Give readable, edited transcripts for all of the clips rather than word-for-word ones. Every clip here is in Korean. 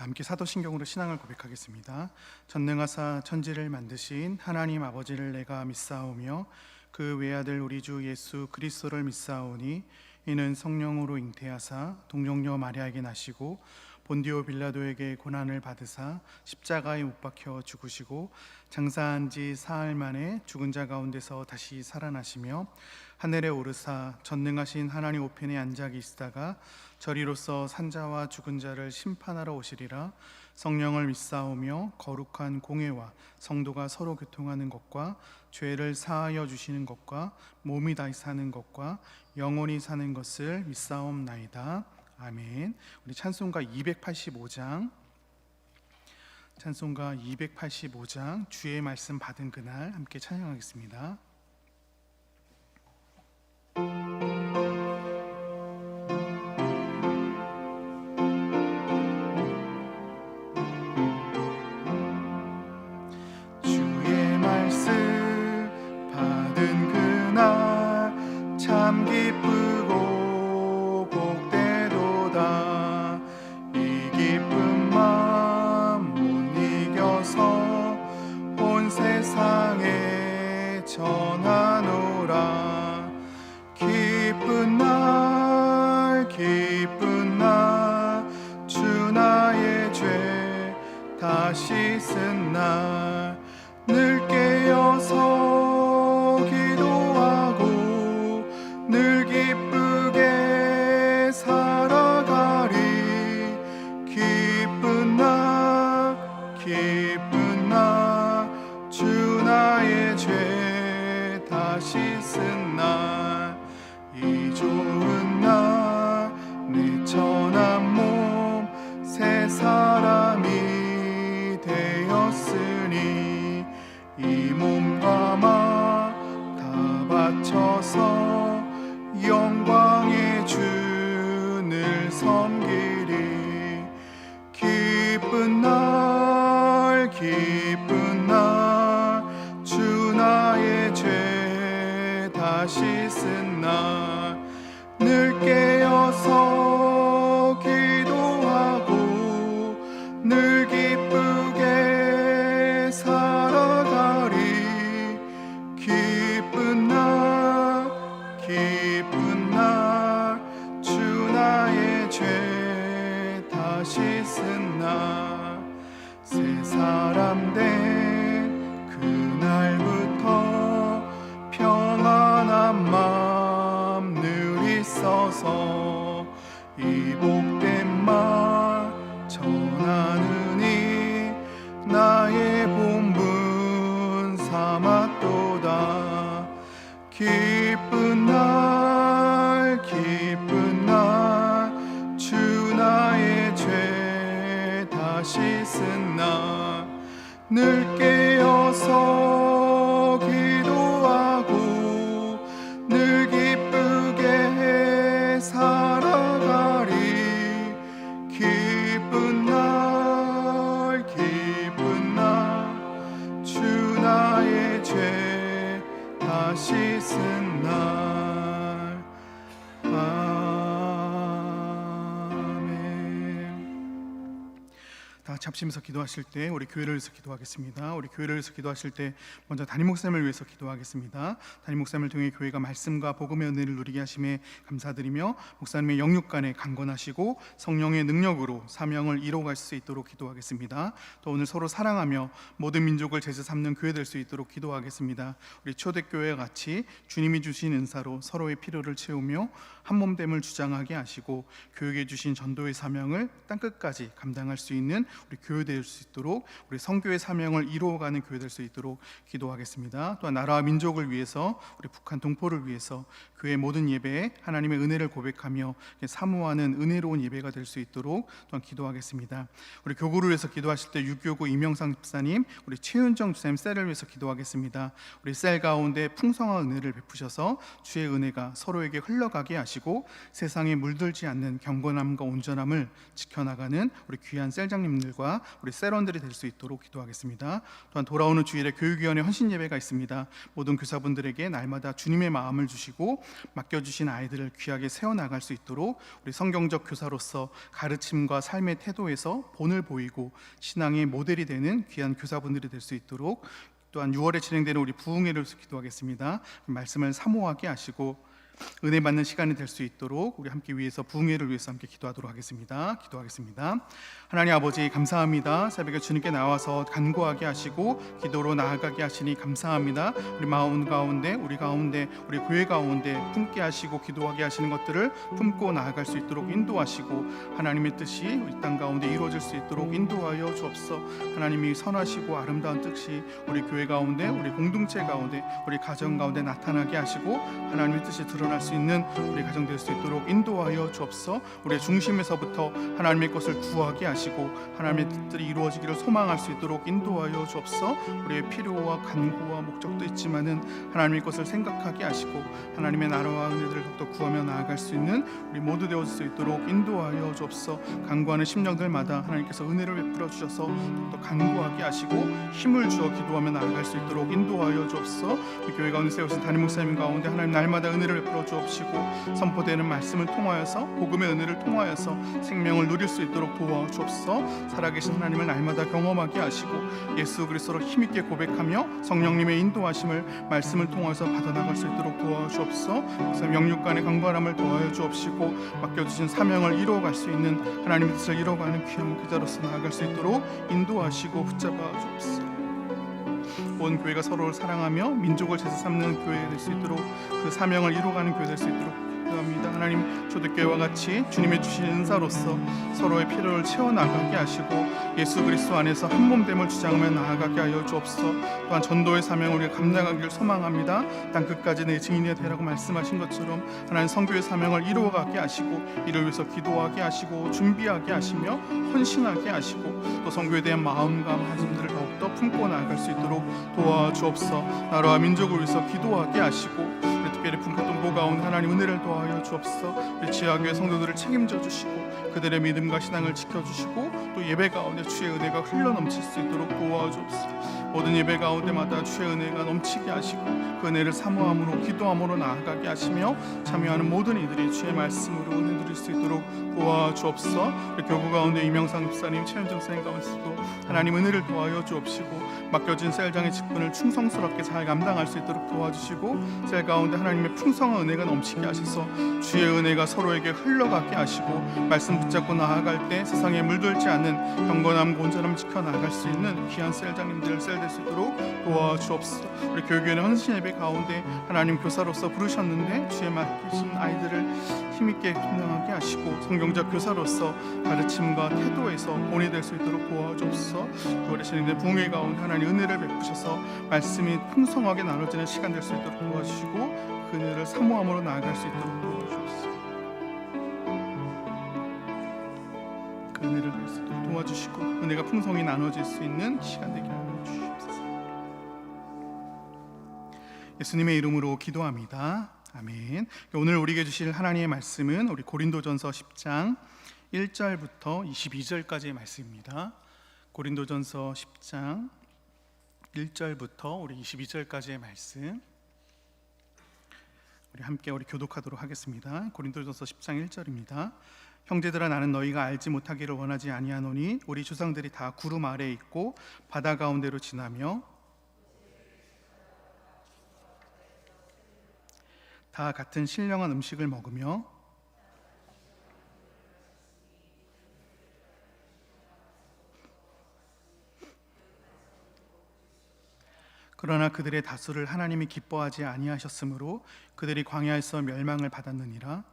함께 사도신경으로 신앙을 고백하겠습니다. 전능하사 천지를 만드신 하나님 아버지를 내가 믿사오며 그 외아들 우리 주 예수 그리스도를 믿사오니 이는 성령으로 잉태하사 동정녀 마리아에게 나시고 본디오 빌라도에게 고난을 받으사 십자가에 못 박혀 죽으시고 장사한 지 사흘 만에 죽은 자 가운데서 다시 살아나시며 하늘에 오르사 전능하신 하나님 우편에 앉아 계시다가 저리로서 산자와 죽은 자를 심판하러 오시리라. 성령을 믿사오며 거룩한 공회와 성도가 서로 교통하는 것과 죄를 사하여 주시는 것과 몸이 다시 사는 것과 영원히 사는 것을 믿사옵나이다. 아멘. 우리 찬송가 285장 주의 말씀 받은 그날 함께 찬양하겠습니다. 주의 말씀 받은 그날 참 기쁘고 복되도다. 이 기쁜 마음 못 이겨서 온 세상에 전하노라. 기쁜 날 주 나의 죄 다 씻은 날 늘 깨어서 기도하고 늘 기쁘게 살아가리. 기쁜 날 주 나의 죄 다 씻은 날 이 좋은 날 내 천한 몸 새 사람이 되었으니 이 몸과 마 다 바쳐서 영광의 주를 섬기리. 기쁜 날 주 나의 죄 다 씻은 날 늘 깨어서 기도하고 늘 기쁘게 살아가리. 기쁜 날 주 나의 죄 다 씻은 날 새 사람 된 그날부터 평안한 마음 늘 있어서 이 복된 말 전하느니 나의 본분 삼았도다. 기쁜 날 주 나의 죄 다 씻은 날 늘 깨어서 기도하고 늘 기쁘게 살아가리. 기쁜 날 주 나의 죄 다 씻은 날. 다 같이 합심해서 기도하실 때 우리 교회를 위해서 기도하겠습니다. 우리 교회를 위해서 기도하실 때 먼저 담임 목사님을 위해서 기도하겠습니다. 담임 목사님을 통해 교회가 말씀과 복음의 은혜를 누리게 하심에 감사드리며 목사님의 영육간에 강건하시고 성령의 능력으로 사명을 이루어갈 수 있도록 기도하겠습니다. 또 오늘 서로 사랑하며 모든 민족을 제자 삼는 교회 될 수 있도록 기도하겠습니다. 우리 초대교회와 같이 주님이 주신 은사로 서로의 필요를 채우며 한몸됨을 주장하게 하시고 교육에 주신 전도의 사명을 땅끝까지 감당할 수 있는 우리 교회 될 수 있도록 우리 성교의 사명을 이루어가는 교회 될 수 있도록 기도하겠습니다. 또한 나라와 민족을 위해서 우리 북한 동포를 위해서 교회 모든 예배에 하나님의 은혜를 고백하며 사모하는 은혜로운 예배가 될 수 있도록 또한 기도하겠습니다. 우리 교구를 위해서 기도하실 때 유교구 이명상 집사님, 우리 최은정 집사님 셀을 위해서 기도하겠습니다. 우리 셀 가운데 풍성한 은혜를 베푸셔서 주의 은혜가 서로에게 흘러가게 하시고 세상에 물들지 않는 경건함과 온전함을 지켜나가는 우리 귀한 셀장님들 교우님들과 우리 세런들이 될 수 있도록 기도하겠습니다. 또한 돌아오는 주일에 교육위원회 헌신 예배가 있습니다. 모든 교사분들에게 날마다 주님의 마음을 주시고 맡겨주신 아이들을 귀하게 세워나갈 수 있도록 우리 성경적 교사로서 가르침과 삶의 태도에서 본을 보이고 신앙의 모델이 되는 귀한 교사분들이 될 수 있도록, 또한 6월에 진행되는 우리 부흥회를 위해서 기도하겠습니다. 말씀을 사모하게 하시고 은혜 받는 시간이 될 수 있도록 우리 함께 위해서 부흥회를 위해서 함께 기도하도록 하겠습니다. 기도하겠습니다. 하나님 아버지, 감사합니다. 새벽에 주님께 나와서 간구하게 하시고 기도로 나아가게 하시니 감사합니다. 우리 마음 가운데, 우리 교회 가운데 품게 하시고 기도하게 하시는 것들을 품고 나아갈 수 있도록 인도하시고, 하나님의 뜻이 우리 땅 가운데 이루어질 수 있도록 인도하여 주옵소서. 하나님이 선하시고 아름다운 뜻이 우리 교회 가운데, 우리 공동체 가운데, 우리 가정 가운데 나타나게 하시고, 하나님의 뜻이 드러날 수 있는 우리 가정 될 수 있도록 인도하여 주옵소서. 우리의 중심에서부터 하나님의 것을 구하게 하시고 하나님의 뜻들이 이루어지기를 소망할 수 있도록 인도하여 주옵소서. 우리의 필요와 간구와 목적도 있지만은 하나님의 것을 생각하게 하시고 하나님의 나라와 은혜들을 더욱더 구하며 나아갈 수 있는 우리 모두 되어질 수 있도록 인도하여 주옵소서. 간구하는 심령들마다 하나님께서 은혜를 베풀어 주셔서 더욱더 간구하게 하시고 힘을 주어 기도하며 나아갈 수 있도록 인도하여 주옵소서. 우리 교회 가운데 세우신 담임 목사님 가운데 하나님 날마다 은혜를 베풀어 주옵시고 선포되는 말씀을 통하여서, 복음의 은혜를 통하여서 생명을 누릴 수 있도록 도와주옵소서. 살아계신 하나님을 날마다 경험하게 하시고 예수 그리스도로 힘있게 고백하며 성령님의 인도하심을 말씀을 통해서 받아나갈 수 있도록 도와주옵소서. 그래서 영육간의 강건함을 도와여 주옵시고 맡겨주신 사명을 이루어갈 수 있는 하나님의 뜻을 이루어가는 귀한 그자로서 나아갈 수 있도록 인도하시고 붙잡아 주옵소서. 온 교회가 서로를 사랑하며 민족을 제사 삼는 교회가 될 수 있도록, 그 사명을 이루어가는 교회 될 수 있도록 기도합니다. 하나님, 초대교회와 같이 주님의 주신 은사로서 서로의 필요를 채워나가게 하시고 예수 그리스도 안에서 한몸됨을 주장하며 나아가게 하여 주옵소서. 또한 전도의 사명을 우리가 감당하기를 소망합니다. 땅 끝까지 내 증인이 되라고 말씀하신 것처럼 하나님 선교의 사명을 이루어가게 하시고 이를 위해서 기도하게 하시고 준비하게 하시며 헌신하게 하시고 또 선교에 대한 마음과 말씀들을 더욱더 품고 나아갈 수 있도록 도와주옵소서. 나라와 민족을 위해서 기도하게 하시고 특별히 풍파동보 가운데 하나님 은혜를 도와여 주옵소서. 우리 지하교회 성도들을 책임져 주시고 그들의 믿음과 신앙을 지켜주시고 또 예배 가운데 주의 은혜가 흘러넘칠 수 있도록 도와주옵소서. 모든 예배 가운데마다 주의 은혜가 넘치게 하시고 그 은혜를 사모함으로 기도함으로 나아가게 하시며 참여하는 모든 이들이 주의 말씀으로 은혜 누릴 수 있도록 도와주옵소서. 우리 교구 가운데 이명상 목사님, 최현정 선생님 가운데서도 하나님 은혜를 도와여 주옵시고 맡겨진 셀장의 직분을 충성스럽게 잘 감당할 수 있도록 도와주시고 셀 가운데 하나님의 풍성한 은혜가 넘치게 하셔서 주의 은혜가 서로에게 흘러가게 하시고 말씀 붙잡고 나아갈 때 세상에 물들지 않는 경건함, 온전함 지켜 나아갈 수 있는 귀한 셀장님들 셀 될 수 있도록 도와주옵소서. 우리 교회는 헌신 예배 가운데 하나님 교사로서 부르셨는데 주의 맡기신 아이들을 힘있게 감당하게 하시고 성경적 교사로서 가르침과 태도에서 본이 될 수 있도록 도와주옵소서. 9월에 진행된 부흥회 가운데 하나님 은혜를 베푸셔서 말씀이 풍성하게 나눠지는 시간 될 수 있도록 도와주시고 그 은혜를 사모함으로 나아갈 수 있도록 도와주옵소서. 그 은혜를 될 수 있도록 도와주시고 은혜가 풍성히 나눠질 수 있는 시간 되게 하여 주시옵소서. 예수님의 이름으로 기도합니다. 아멘. 오늘 우리에게 주실 하나님의 말씀은 우리 고린도전서 10장 1절부터 22절까지의 말씀입니다. 고린도전서 10장 1절부터 우리 22절까지의 말씀 우리 함께 교독하도록 하겠습니다. 고린도전서 10장 1절입니다. 형제들아, 나는 너희가 알지 못하기를 원하지 아니하노니 우리 조상들이 다 구름 아래에 있고 바다 가운데로 지나며 다 같은 신령한 음식을 먹으며 그러나 그들의 다수를 하나님이 기뻐하지 아니하셨으므로 그들이 광야에서 멸망을 받았느니라.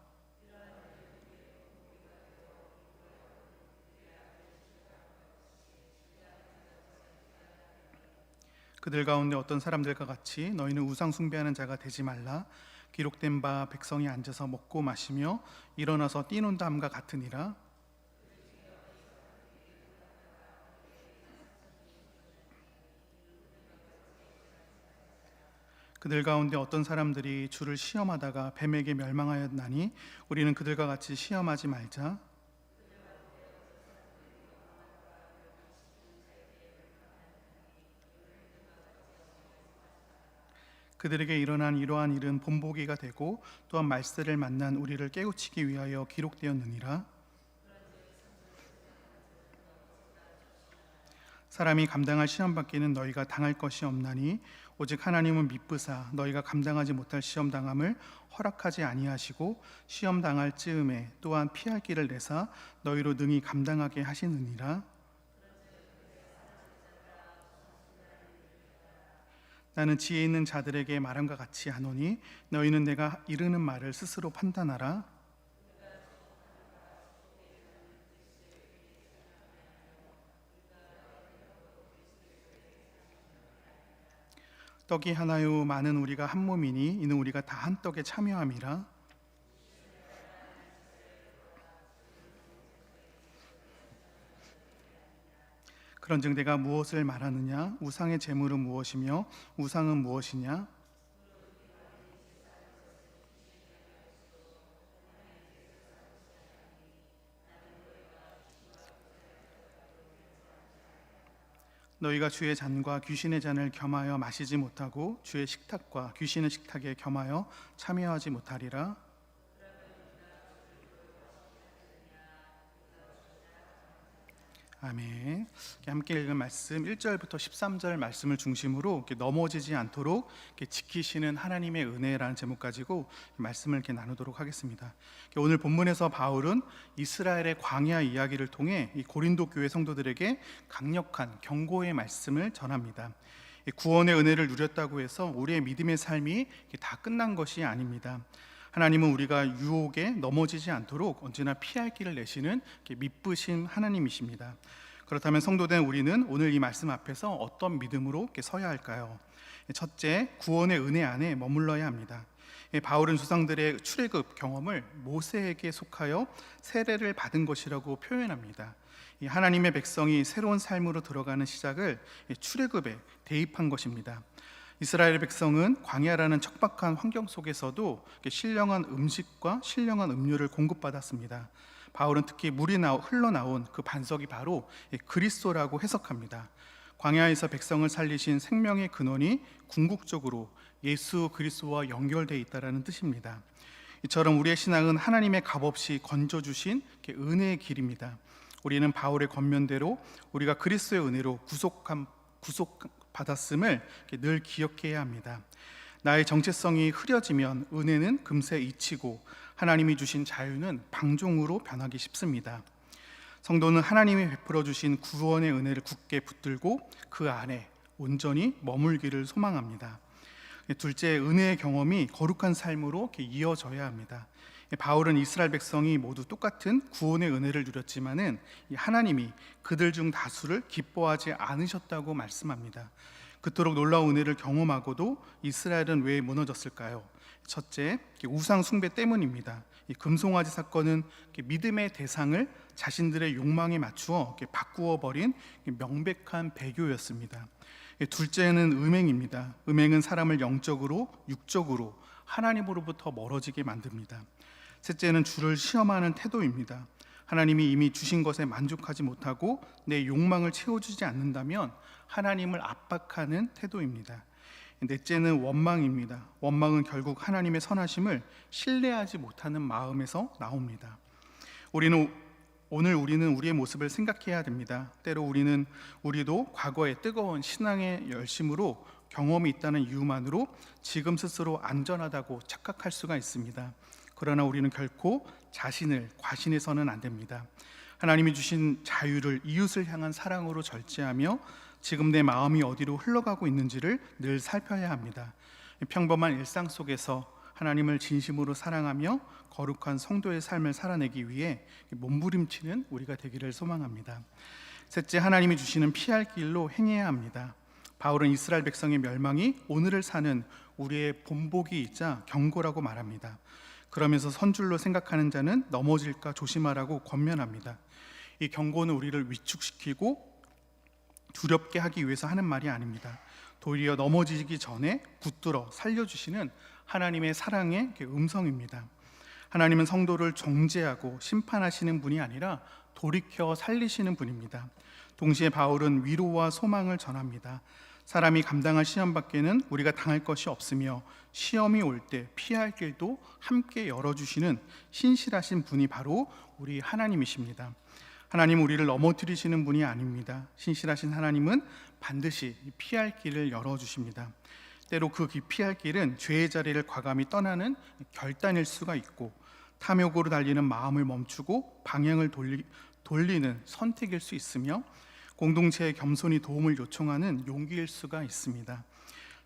그들 가운데 어떤 사람들과 같이 너희는 우상 숭배하는 자가 되지 말라. 기록된 바 백성이 앉아서 먹고 마시며 일어나서 뛰논다함과 같으니라. 그들 가운데 어떤 사람들이 주를 시험하다가 뱀에게 멸망하였나니 우리는 그들과 같이 시험하지 말자. 그들에게 일어난 이러한 일은 본보기가 되고 또한 말세를 만난 우리를 깨우치기 위하여 기록되었느니라. 사람이 감당할 시험 받기는 너희가 당할 것이 없나니 오직 하나님은 미쁘사 너희가 감당하지 못할 시험 당함을 허락하지 아니하시고 시험 당할 즈음에 또한 피할 길을 내사 너희로 능히 감당하게 하시느니라. 나는 지혜 있는 자들에게 말함과 같이 하노니 너희는 내가 이르는 말을 스스로 판단하라. 떡이 하나요 많은 우리가 한 몸이니 이는 우리가 다 한 떡에 참여함이라. 그런즉 내가 무엇을 말하느냐? 우상의 제물은 무엇이며 우상은 무엇이냐? 너희가 주의 잔과 귀신의 잔을 겸하여 마시지 못하고 주의 식탁과 귀신의 식탁에 겸하여 참여하지 못하리라. 아멘. 함께 읽은 말씀 1절부터 13절 말씀을 중심으로 넘어지지 않도록 지키시는 하나님의 은혜라는 제목 가지고 말씀을 나누도록 하겠습니다. 오늘 본문에서 바울은 이스라엘의 광야 이야기를 통해 이 고린도 교회 성도들에게 강력한 경고의 말씀을 전합니다. 구원의 은혜를 누렸다고 해서 우리의 믿음의 삶이 다 끝난 것이 아닙니다. 하나님은 우리가 유혹에 넘어지지 않도록 언제나 피할 길을 내시는 미쁘신 하나님이십니다. 그렇다면 성도된 우리는 오늘 이 말씀 앞에서 어떤 믿음으로 서야 할까요? 첫째, 구원의 은혜 안에 머물러야 합니다. 바울은 조상들의 출애굽 경험을 모세에게 속하여 세례를 받은 것이라고 표현합니다. 하나님의 백성이 새로운 삶으로 들어가는 시작을 출애굽에 대입한 것입니다. 이스라엘 백성은 광야라는 척박한 환경 속에서도 신령한 음식과 신령한 음료를 공급받았습니다. 바울은 특히 물이 흘러나온 그 반석이 바로 그리스도라고 해석합니다. 광야에서 백성을 살리신 생명의 근원이 궁극적으로 예수 그리스도와 연결되어 있다는 뜻입니다. 이처럼 우리의 신앙은 하나님의 값없이 건져주신 은혜의 길입니다. 우리는 바울의 권면대로 우리가 그리스도의 은혜로 구속받았음을 늘 기억해야 합니다. 나의 정체성이 흐려지면 은혜는 금세 잊히고 하나님이 주신 자유는 방종으로 변하기 쉽습니다. 성도는 하나님이 베풀어 주신 구원의 은혜를 굳게 붙들고 그 안에 온전히 머물기를 소망합니다. 둘째, 은혜의 경험이 거룩한 삶으로 이어져야 합니다. 바울은 이스라엘 백성이 모두 똑같은 구원의 은혜를 누렸지만은 하나님이 그들 중 다수를 기뻐하지 않으셨다고 말씀합니다. 그토록 놀라운 은혜를 경험하고도 이스라엘은 왜 무너졌을까요? 첫째, 우상 숭배 때문입니다. 이 금송아지 사건은 믿음의 대상을 자신들의 욕망에 맞추어 바꾸어 버린 명백한 배교였습니다. 둘째는 음행입니다. 음행은 사람을 영적으로, 육적으로 하나님으로부터 멀어지게 만듭니다. 셋째는 주를 시험하는 태도입니다. 하나님이 이미 주신 것에 만족하지 못하고 내 욕망을 채워주지 않는다면 하나님을 압박하는 태도입니다. 넷째는 원망입니다. 원망은 결국 하나님의 선하심을 신뢰하지 못하는 마음에서 나옵니다. 오늘 우리는 우리의 모습을 생각해야 됩니다. 때로 우리도 과거의 뜨거운 신앙의 열심으로 경험이 있다는 이유만으로 지금 스스로 안전하다고 착각할 수가 있습니다. 그러나 우리는 결코 자신을 과신해서는 안 됩니다. 하나님이 주신 자유를 이웃을 향한 사랑으로 절제하며 지금 내 마음이 어디로 흘러가고 있는지를 늘 살펴야 합니다. 평범한 일상 속에서 하나님을 진심으로 사랑하며 거룩한 성도의 삶을 살아내기 위해 몸부림치는 우리가 되기를 소망합니다. 셋째, 하나님이 주시는 피할 길로 행해야 합니다. 바울은 이스라엘 백성의 멸망이 오늘을 사는 우리의 본보기이자 경고라고 말합니다. 그러면서 선줄로 생각하는 자는 넘어질까 조심하라고 권면합니다. 이 경고는 우리를 위축시키고 두렵게 하기 위해서 하는 말이 아닙니다. 도리어 넘어지기 전에 붙들어 살려주시는 하나님의 사랑의 음성입니다. 하나님은 성도를 정죄하고 심판하시는 분이 아니라 돌이켜 살리시는 분입니다. 동시에 바울은 위로와 소망을 전합니다. 사람이 감당할 시험 밖에는 우리가 당할 것이 없으며 시험이 올 때 피할 길도 함께 열어주시는 신실하신 분이 바로 우리 하나님이십니다. 하나님은 우리를 넘어뜨리시는 분이 아닙니다. 신실하신 하나님은 반드시 피할 길을 열어주십니다. 때로 그 피할 길은 죄의 자리를 과감히 떠나는 결단일 수가 있고, 탐욕으로 달리는 마음을 멈추고 방향을 돌리는 선택일 수 있으며, 공동체의 겸손히 도움을 요청하는 용기일 수가 있습니다.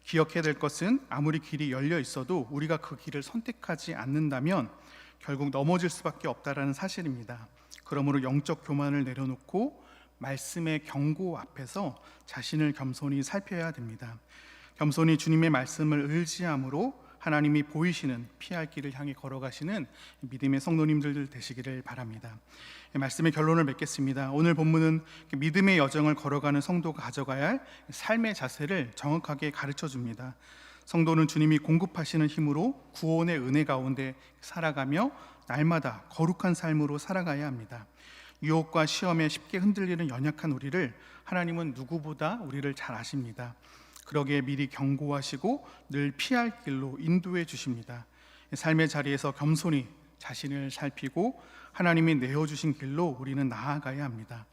기억해야 될 것은 아무리 길이 열려 있어도 우리가 그 길을 선택하지 않는다면 결국 넘어질 수밖에 없다라는 사실입니다. 그러므로 영적 교만을 내려놓고 말씀의 경고 앞에서 자신을 겸손히 살펴야 됩니다. 겸손히 주님의 말씀을 의지함으로 하나님이 보이시는 피할 길을 향해 걸어가시는 믿음의 성도님들 되시기를 바랍니다. 말씀의 결론을 맺겠습니다. 오늘 본문은 믿음의 여정을 걸어가는 성도가 가져가야 할 삶의 자세를 정확하게 가르쳐 줍니다. 성도는 주님이 공급하시는 힘으로 구원의 은혜 가운데 살아가며 날마다 거룩한 삶으로 살아가야 합니다. 유혹과 시험에 쉽게 흔들리는 연약한 우리를 하나님은 누구보다 우리를 잘 아십니다. 그러기에 미리 경고하시고 늘 피할 길로 인도해 주십니다. 삶의 자리에서 겸손히 자신을 살피고 하나님이 내어주신 길로 우리는 나아가야 합니다.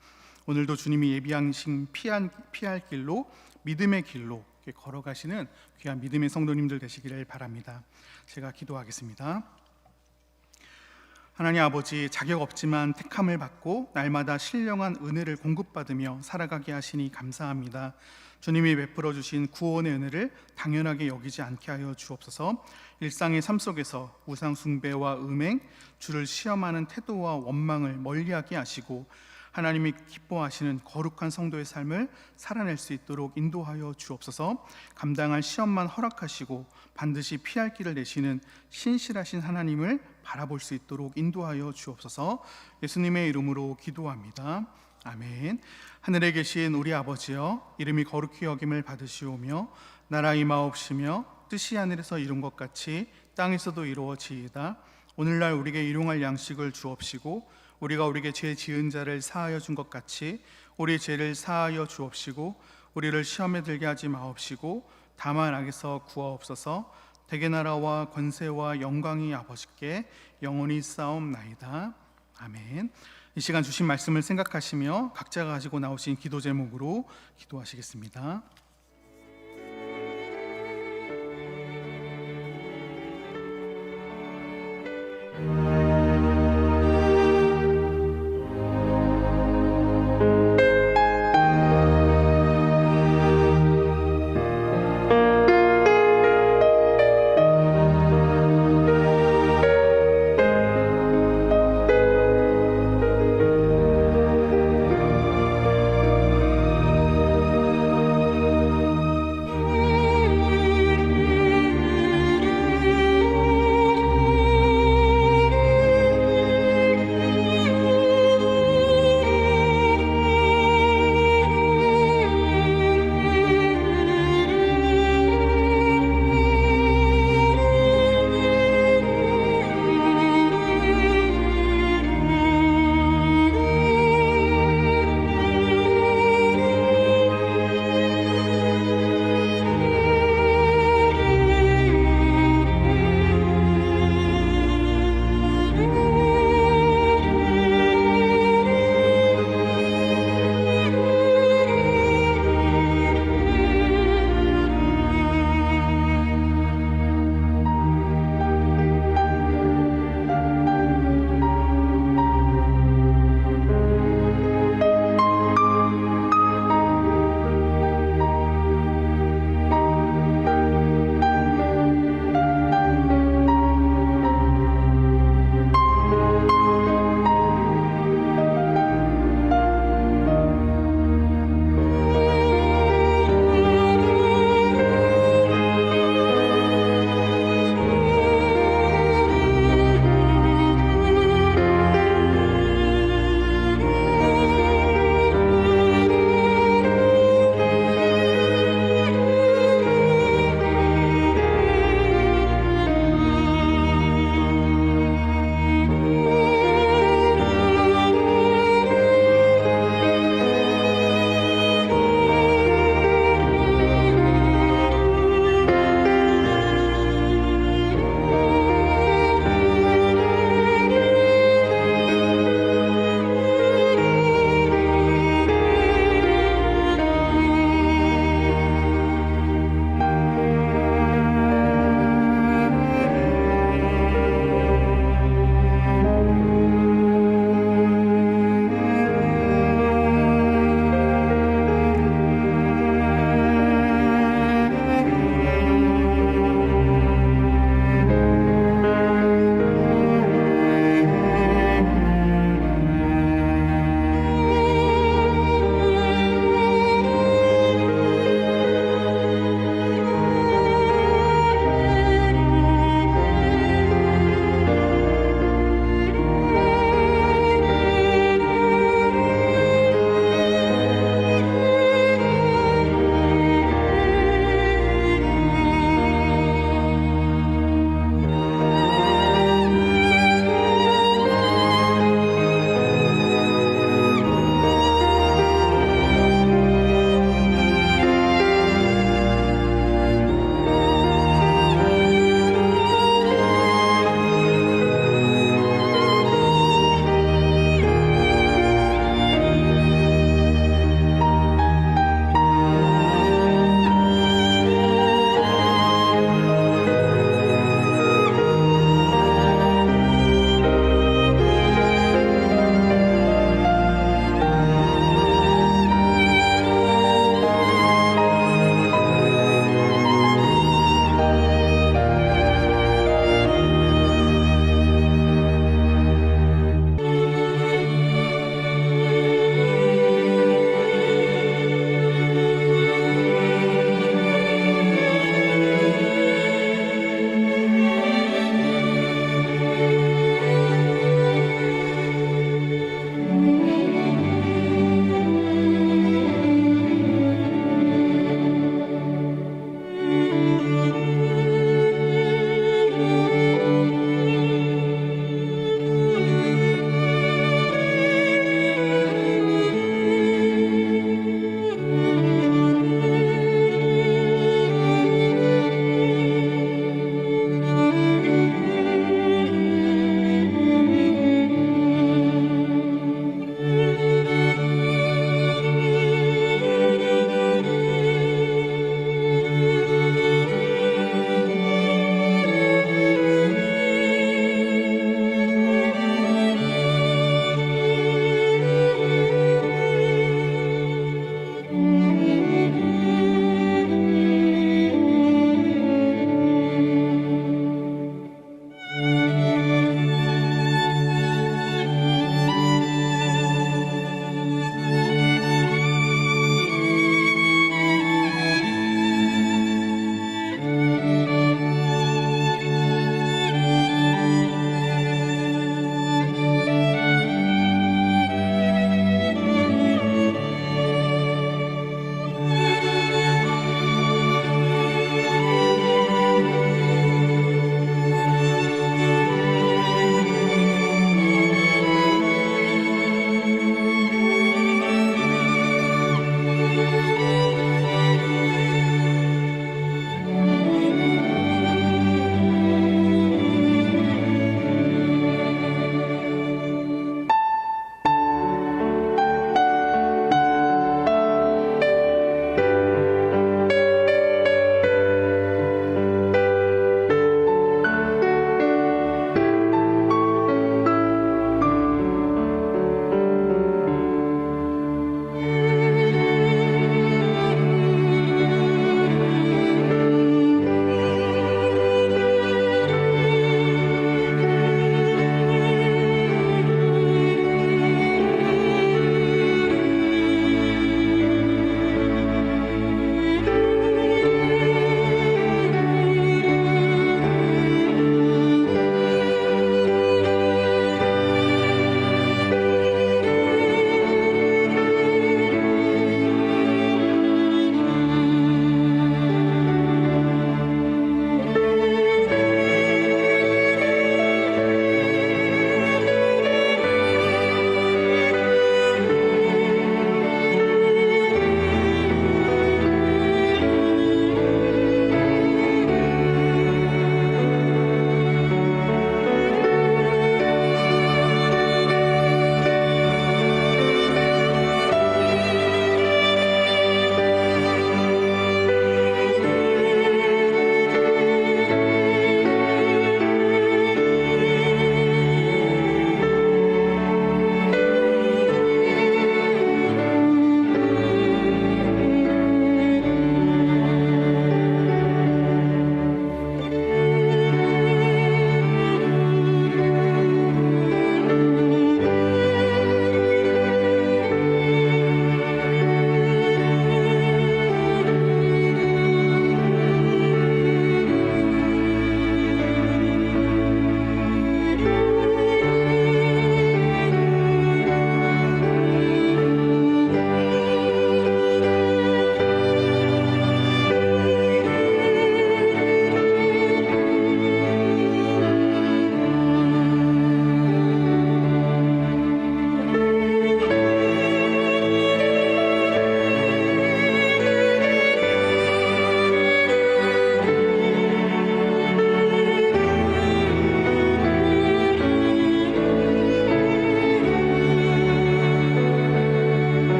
오늘도 주님이 예비하신 피할 길로, 믿음의 길로 걸어가시는 귀한 믿음의 성도님들 되시기를 바랍니다. 제가 기도하겠습니다. 하나님 아버지, 자격 없지만 택함을 받고 날마다 신령한 은혜를 공급받으며 살아가게 하시니 감사합니다. 주님이 베풀어 주신 구원의 은혜를 당연하게 여기지 않게 하여 주옵소서. 일상의 삶 속에서 우상 숭배와 음행, 주를 시험하는 태도와 원망을 멀리하게 하시고 하나님이 기뻐하시는 거룩한 성도의 삶을 살아낼 수 있도록 인도하여 주옵소서. 감당할 시험만 허락하시고 반드시 피할 길을 내시는 신실하신 하나님을 바라볼 수 있도록 인도하여 주옵소서. 예수님의 이름으로 기도합니다. 아멘. 하늘에 계신 우리 아버지여, 이름이 거룩히 여김을 받으시오며 나라 임하옵시며 뜻이 하늘에서 이룬 것 같이 땅에서도 이루어지이다. 오늘날 우리에게 일용할 양식을 주옵시고 우리가 우리에게 죄 지은 자를 사하여 준 것 같이 우리 죄를 사하여 주옵시고 우리를 시험에 들게 하지 마옵시고 다만 악에서 구하옵소서. 대개 나라와 권세와 영광이 아버지께 영원히 싸움나이다. 아멘. 이 시간 주신 말씀을 생각하시며 각자가 가지고 나오신 기도 제목으로 기도하시겠습니다.